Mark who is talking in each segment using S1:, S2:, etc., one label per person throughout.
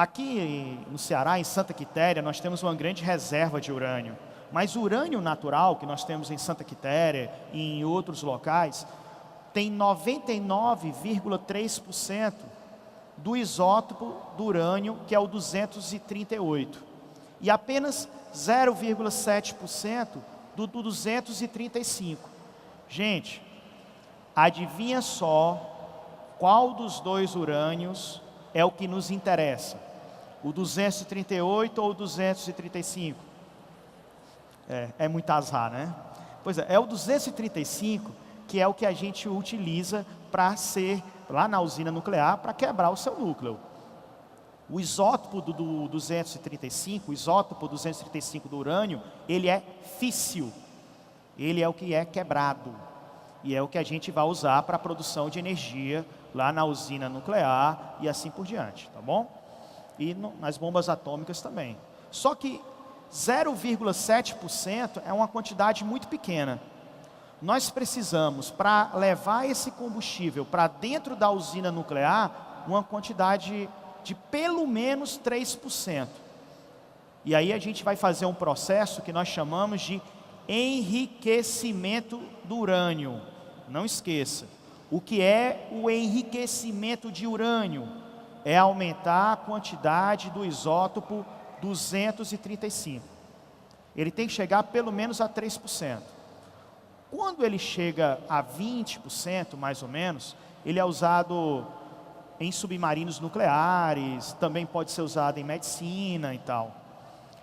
S1: Aqui no Ceará, em Santa Quitéria, nós temos uma grande reserva de urânio. Mas o urânio natural, que nós temos em Santa Quitéria e em outros locais, tem 99,3% do isótopo do urânio, que é o 238. E apenas 0,7% do 235. Gente, adivinha só qual dos dois urânios é o que nos interessa? O 238 ou o 235? É muito azar, né? Pois é o 235 que é o que a gente utiliza para ser, lá na usina nuclear, para quebrar o seu núcleo. O isótopo do 235, o isótopo 235 do urânio, ele é físsil. Ele é o que é quebrado. E é o que a gente vai usar para a produção de energia lá na usina nuclear e assim por diante, tá bom? E nas bombas atômicas também. Só que 0,7% é uma quantidade muito pequena. Nós precisamos, para levar esse combustível para dentro da usina nuclear, uma quantidade de pelo menos 3%. E aí a gente vai fazer um processo que nós chamamos de enriquecimento do urânio. Não esqueça, o que é o enriquecimento de urânio? É aumentar a quantidade do isótopo 235. Ele tem que chegar pelo menos a 3%. Quando ele chega a 20%, mais ou menos, ele é usado em submarinos nucleares, também pode ser usado em medicina e tal.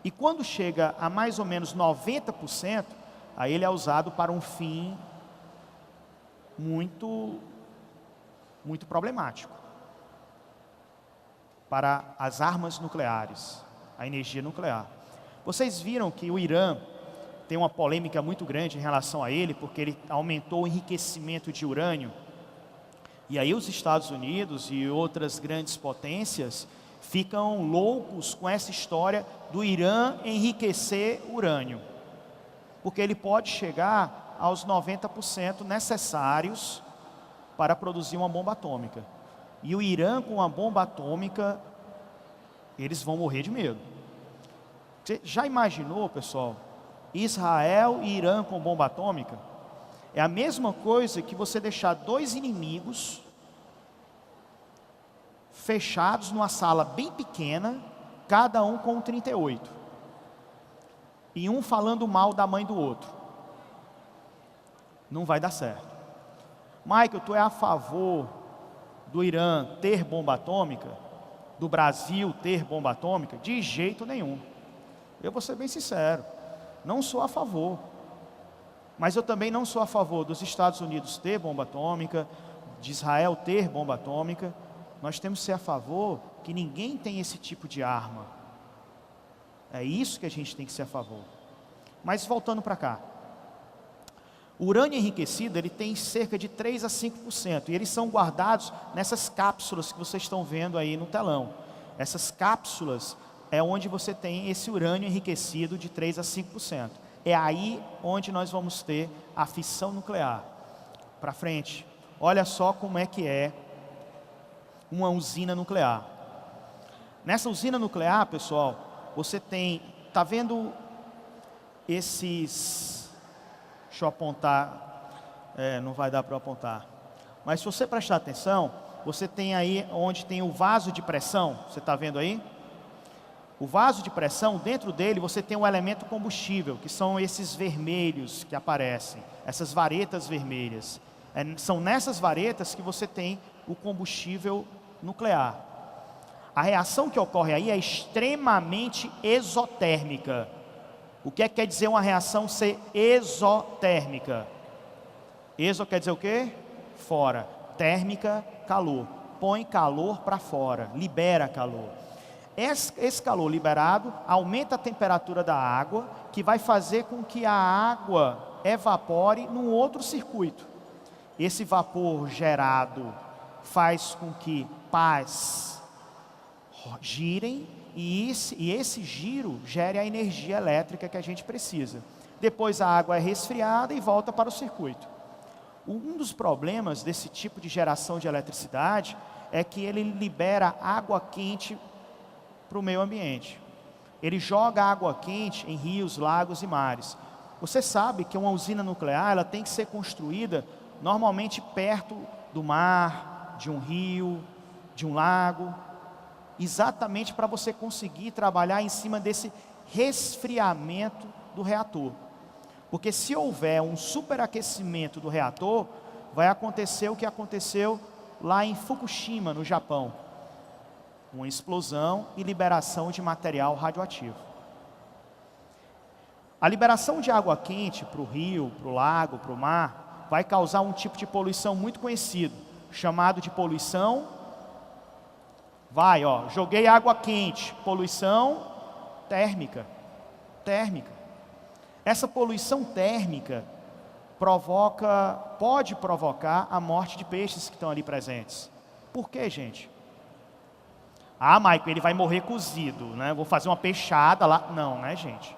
S1: E quando chega a mais ou menos 90%, aí ele é usado para um fim muito problemático. Para as armas nucleares, a energia nuclear. Vocês viram que o Irã tem uma polêmica muito grande em relação a ele, porque ele aumentou o enriquecimento de urânio. E aí os Estados Unidos e outras grandes potências ficam loucos com essa história do Irã enriquecer urânio. Porque ele pode chegar aos 90% necessários para produzir uma bomba atômica. E o Irã com uma bomba atômica, eles vão morrer de medo. Você já imaginou, pessoal? Israel e Irã com bomba atômica? É a mesma coisa que você deixar dois inimigos fechados numa sala bem pequena, cada um com um 38. E um falando mal da mãe do outro. Não vai dar certo. Michael, tu é a favor do Irã ter bomba atômica? Do Brasil ter bomba atômica? De jeito nenhum. Eu vou ser bem sincero. Não sou a favor. Mas eu também não sou a favor dos Estados Unidos ter bomba atômica, de Israel ter bomba atômica. Nós temos que ser a favor que ninguém tem esse tipo de arma. É isso que a gente tem que ser a favor. Mas voltando para cá. O urânio enriquecido, ele tem cerca de 3 a 5%. E eles são guardados nessas cápsulas que vocês estão vendo aí no telão. Essas cápsulas é onde você tem esse urânio enriquecido de 3 a 5%. É aí onde nós vamos ter a fissão nuclear. Para frente. Olha só como é que é uma usina nuclear. Nessa usina nuclear, pessoal, você tem, tá vendo esses, deixa eu apontar, não vai dar para eu apontar, mas se você prestar atenção, você tem aí onde tem o vaso de pressão, você está vendo aí? O vaso de pressão, dentro dele você tem um elemento combustível, que são esses vermelhos que aparecem, essas varetas vermelhas. São nessas varetas que você tem o combustível nuclear. A reação que ocorre aí é extremamente exotérmica. O que é que quer dizer uma reação ser exotérmica? Exo quer dizer o quê? Fora. Térmica, calor. Põe calor para fora, libera calor. Esse calor liberado aumenta a temperatura da água, que vai fazer com que a água evapore num outro circuito. Esse vapor gerado faz com que pás girem e esse giro gere a energia elétrica que a gente precisa. Depois a água é resfriada e volta para o circuito. Um dos problemas desse tipo de geração de eletricidade é que ele libera água quente para o meio ambiente. Ele joga água quente em rios, lagos e mares. Você sabe que uma usina nuclear ela tem que ser construída normalmente perto do mar, de um rio, de um lago, exatamente para você conseguir trabalhar em cima desse resfriamento do reator. Porque se houver um superaquecimento do reator, vai acontecer o que aconteceu lá em Fukushima, no Japão. Uma explosão e liberação de material radioativo. A liberação de água quente para o rio, para o lago, para o mar, vai causar um tipo de poluição muito conhecido, chamado de poluição. Joguei água quente, poluição térmica. Essa poluição térmica pode provocar a morte de peixes que estão ali presentes. Por quê, gente? Michael, ele vai morrer cozido, né? Vou fazer uma peixada lá. Não, né, gente?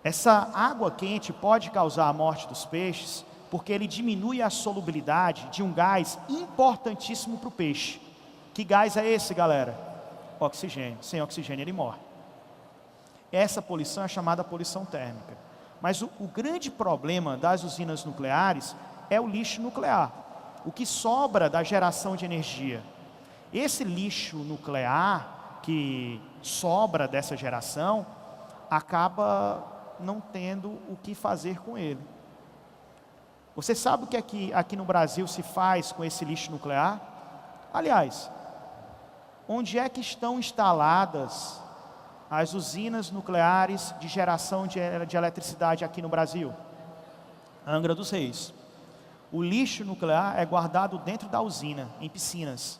S1: Essa água quente pode causar a morte dos peixes porque ele diminui a solubilidade de um gás importantíssimo para o peixe. Que gás é esse, galera? Oxigênio. Sem oxigênio ele morre. Essa poluição é chamada poluição térmica. Mas o grande problema das usinas nucleares é o lixo nuclear. O que sobra da geração de energia. Esse lixo nuclear que sobra dessa geração acaba não tendo o que fazer com ele. Você sabe o que aqui no Brasil se faz com esse lixo nuclear? Aliás, onde é que estão instaladas as usinas nucleares de geração de eletricidade aqui no Brasil? Angra dos Reis. O lixo nuclear é guardado dentro da usina, em piscinas.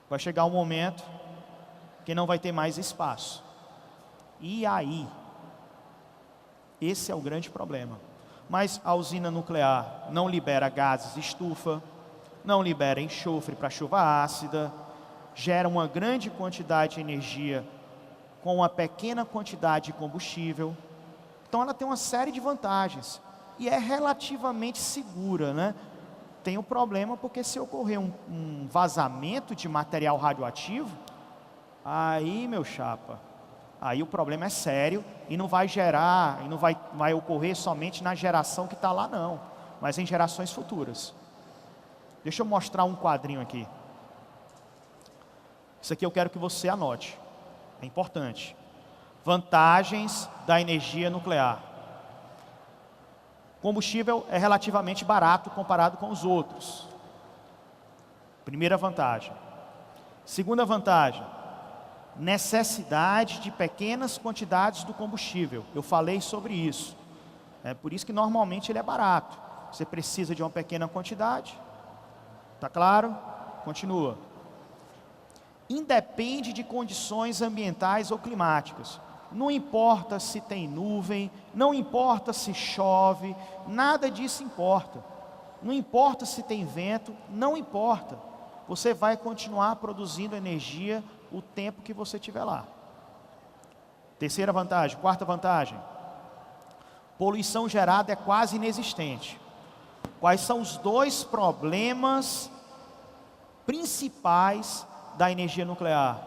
S1: Vai chegar um momento que não vai ter mais espaço. E aí? Esse é o grande problema. Mas a usina nuclear não libera gases de estufa, não libera enxofre para chuva ácida, gera uma grande quantidade de energia com uma pequena quantidade de combustível. Então ela tem uma série de vantagens e é relativamente segura, né? Tem um problema porque se ocorrer um vazamento de material radioativo, aí, meu chapa, aí o problema é sério e não vai gerar, e não vai ocorrer somente na geração que está lá não, mas em gerações futuras. Deixa eu mostrar um quadrinho aqui. Isso aqui eu quero que você anote, é importante. Vantagens da energia nuclear. Combustível é relativamente barato comparado com os outros. Primeira vantagem. Segunda vantagem, necessidade de pequenas quantidades do combustível. Eu falei sobre isso. É por isso que normalmente ele é barato. Você precisa de uma pequena quantidade. Tá claro? Continua. Independe de condições ambientais ou climáticas. Não importa se tem nuvem, não importa se chove, nada disso importa. Não importa se tem vento, não importa. Você vai continuar produzindo energia o tempo que você estiver lá. Terceira vantagem, quarta vantagem. Poluição gerada é quase inexistente. Quais são os dois problemas principais da energia nuclear?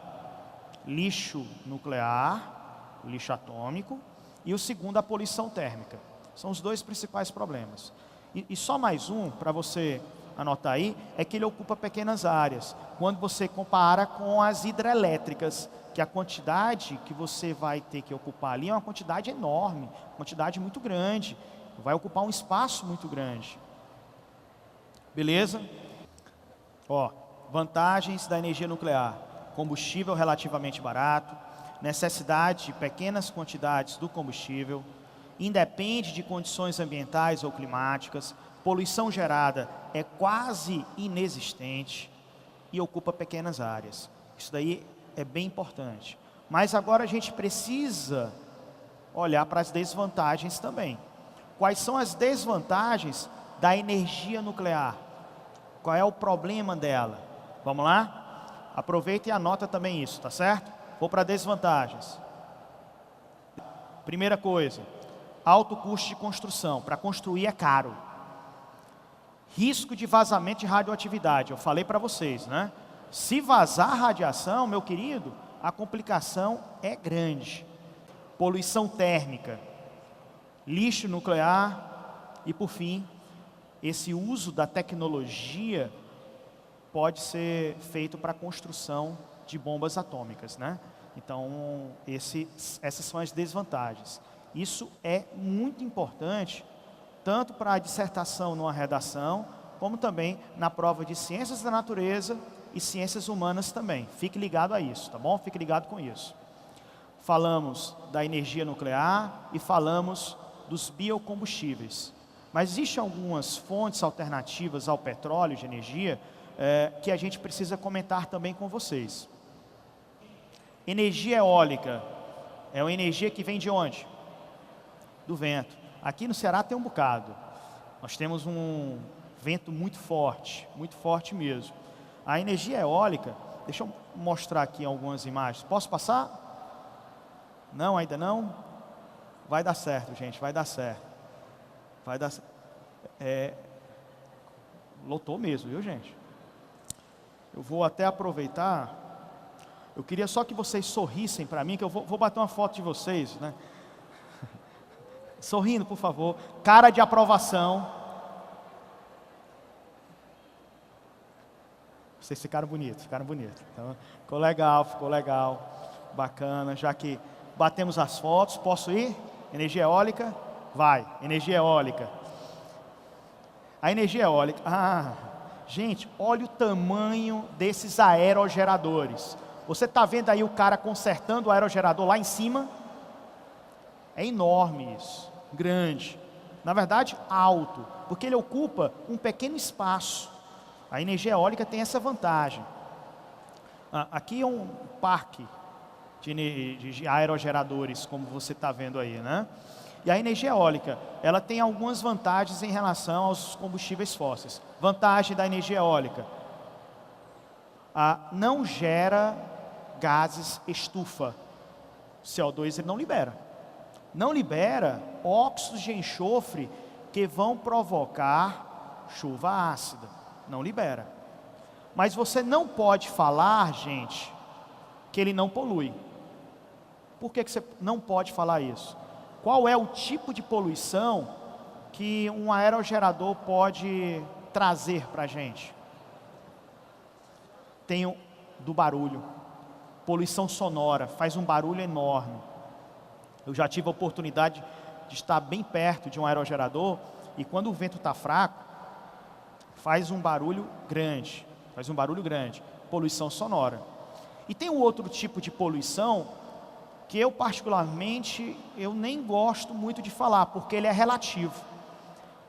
S1: Lixo nuclear, lixo atômico, e o segundo, a poluição térmica. São os dois principais problemas. E só mais um, para você anotar aí, é que ele ocupa pequenas áreas. Quando você compara com as hidrelétricas, que a quantidade que você vai ter que ocupar ali é uma quantidade enorme, quantidade muito grande, vai ocupar um espaço muito grande. Beleza? Vantagens da energia nuclear. Combustível relativamente barato, necessidade de pequenas quantidades do combustível, independe de condições ambientais ou climáticas, poluição gerada é quase inexistente e ocupa pequenas áreas. Isso daí é bem importante. Mas agora a gente precisa olhar para as desvantagens também. Quais são as desvantagens da energia nuclear? Qual é o problema dela? Vamos lá? Aproveita e anota também isso, tá certo? Vou para desvantagens. Primeira coisa, alto custo de construção. Para construir é caro. Risco de vazamento de radioatividade. Eu falei para vocês, né? Se vazar radiação, meu querido, a complicação é grande. Poluição térmica, lixo nuclear e, por fim, esse uso da tecnologia pode ser feito para a construção de bombas atômicas, né? Então, essas são as desvantagens. Isso é muito importante, tanto para a dissertação numa redação, como também na prova de ciências da natureza e ciências humanas também. Fique ligado a isso, tá bom? Fique ligado com isso. Falamos da energia nuclear e falamos dos biocombustíveis. Mas existem algumas fontes alternativas ao petróleo de energia que a gente precisa comentar também com vocês. Energia eólica é uma energia que vem de onde? Do vento. Aqui no Ceará tem um bocado. Nós temos um vento muito forte mesmo. A energia eólica, deixa eu mostrar aqui algumas imagens. Posso passar? Não, ainda não? Vai dar certo, gente, vai dar certo. Vai dar certo. Lotou mesmo, viu, gente? Eu vou até aproveitar. Eu queria só que vocês sorrissem para mim, que eu vou bater uma foto de vocês, né? Sorrindo, por favor. Cara de aprovação. Vocês ficaram bonitos, Então, ficou legal. Bacana, já que batemos as fotos, posso ir? Energia eólica? Vai, energia eólica. A energia eólica, gente, olha o tamanho desses aerogeradores. Você está vendo aí o cara consertando o aerogerador lá em cima? É enorme isso, grande. Na verdade, alto, porque ele ocupa um pequeno espaço. A energia eólica tem essa vantagem. Aqui é um parque de aerogeradores, como você está vendo aí, né? E a energia eólica, ela tem algumas vantagens em relação aos combustíveis fósseis. Vantagem da energia eólica: não gera gases estufa. CO2 ele não libera. Não libera óxidos de enxofre que vão provocar chuva ácida. Não libera. Mas você não pode falar, gente, que ele não polui. Por que você não pode falar isso? Qual é o tipo de poluição que um aerogerador pode trazer para a gente? Tem do barulho. Poluição sonora, faz um barulho enorme. Eu já tive a oportunidade de estar bem perto de um aerogerador e quando o vento está fraco, faz um barulho grande. Poluição sonora. E tem um outro tipo de poluição que eu particularmente, eu nem gosto muito de falar, porque ele é relativo.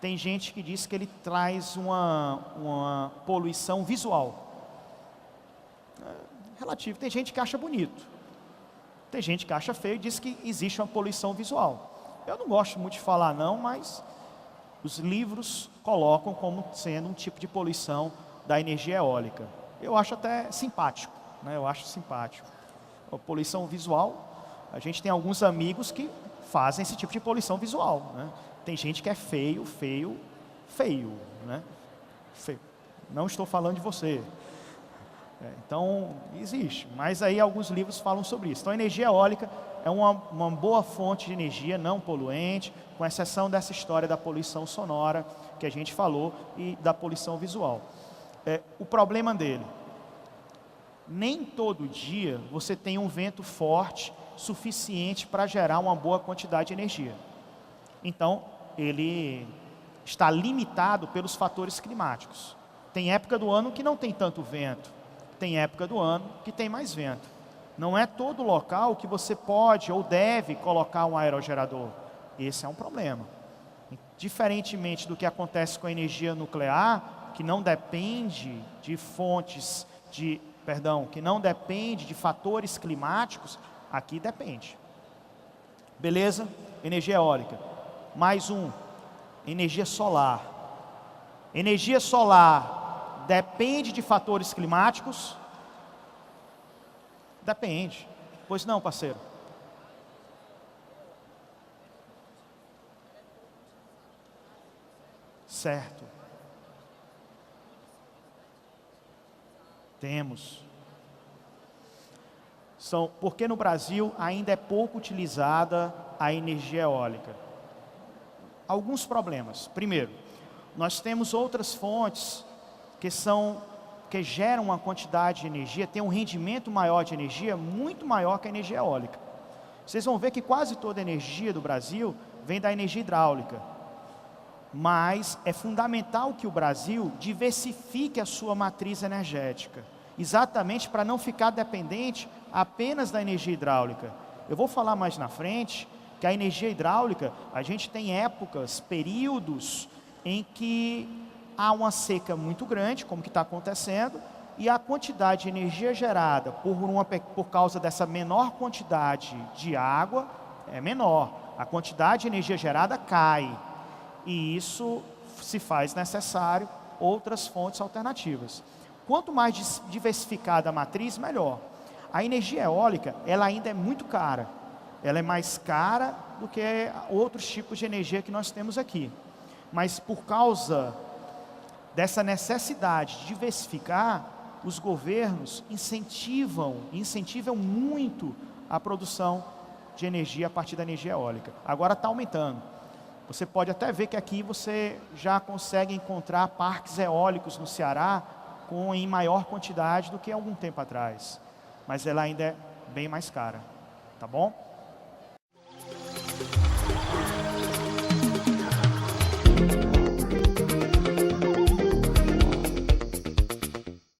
S1: Tem gente que diz que ele traz uma poluição visual. Relativo. Tem gente que acha bonito. Tem gente que acha feio e diz que existe uma poluição visual. Eu não gosto muito de falar não, mas os livros colocam como sendo um tipo de poluição da energia eólica. Eu acho até simpático, né? Eu acho simpático. A poluição visual, a gente tem alguns amigos que fazem esse tipo de poluição visual, né? Tem gente que é feio, né? Feio. Não estou falando de você. Então, existe. Mas aí alguns livros falam sobre isso. Então, a energia eólica é uma boa fonte de energia não poluente, com exceção dessa história da poluição sonora que a gente falou e da poluição visual. O problema dele: nem todo dia você tem um vento forte suficiente para gerar uma boa quantidade de energia. Então, ele está limitado pelos fatores climáticos. Tem época do ano que não tem tanto vento. Tem época do ano que tem mais vento. Não é todo local que você pode ou deve colocar um aerogerador. Esse é um problema. Diferentemente do que acontece com a energia nuclear, que não depende de que não depende de fatores climáticos, aqui depende. Beleza? Energia eólica. Mais energia solar. Energia solar depende de fatores climáticos? Depende. Pois não, parceiro? Certo. Temos. Porque no Brasil ainda é pouco utilizada a energia eólica. Alguns problemas. Primeiro, nós temos outras fontes que geram uma quantidade de energia, tem um rendimento maior de energia, muito maior que a energia eólica. Vocês vão ver que quase toda a energia do Brasil vem da energia hidráulica. Mas é fundamental que o Brasil diversifique a sua matriz energética, exatamente para não ficar dependente apenas da energia hidráulica. Eu vou falar mais na frente que a energia hidráulica, a gente tem épocas, períodos em que há uma seca muito grande, como que está acontecendo, e a quantidade de energia gerada por causa dessa menor quantidade de água é menor. A quantidade de energia gerada cai. E isso se faz necessário outras fontes alternativas. Quanto mais diversificada a matriz, melhor. A energia eólica, ela ainda é muito cara. Ela é mais cara do que outros tipos de energia que nós temos aqui. Mas por causa dessa necessidade de diversificar, os governos incentivam muito a produção de energia a partir da energia eólica. Agora está aumentando. Você pode até ver que aqui você já consegue encontrar parques eólicos no Ceará em maior quantidade do que algum tempo atrás. Mas ela ainda é bem mais cara. Tá bom?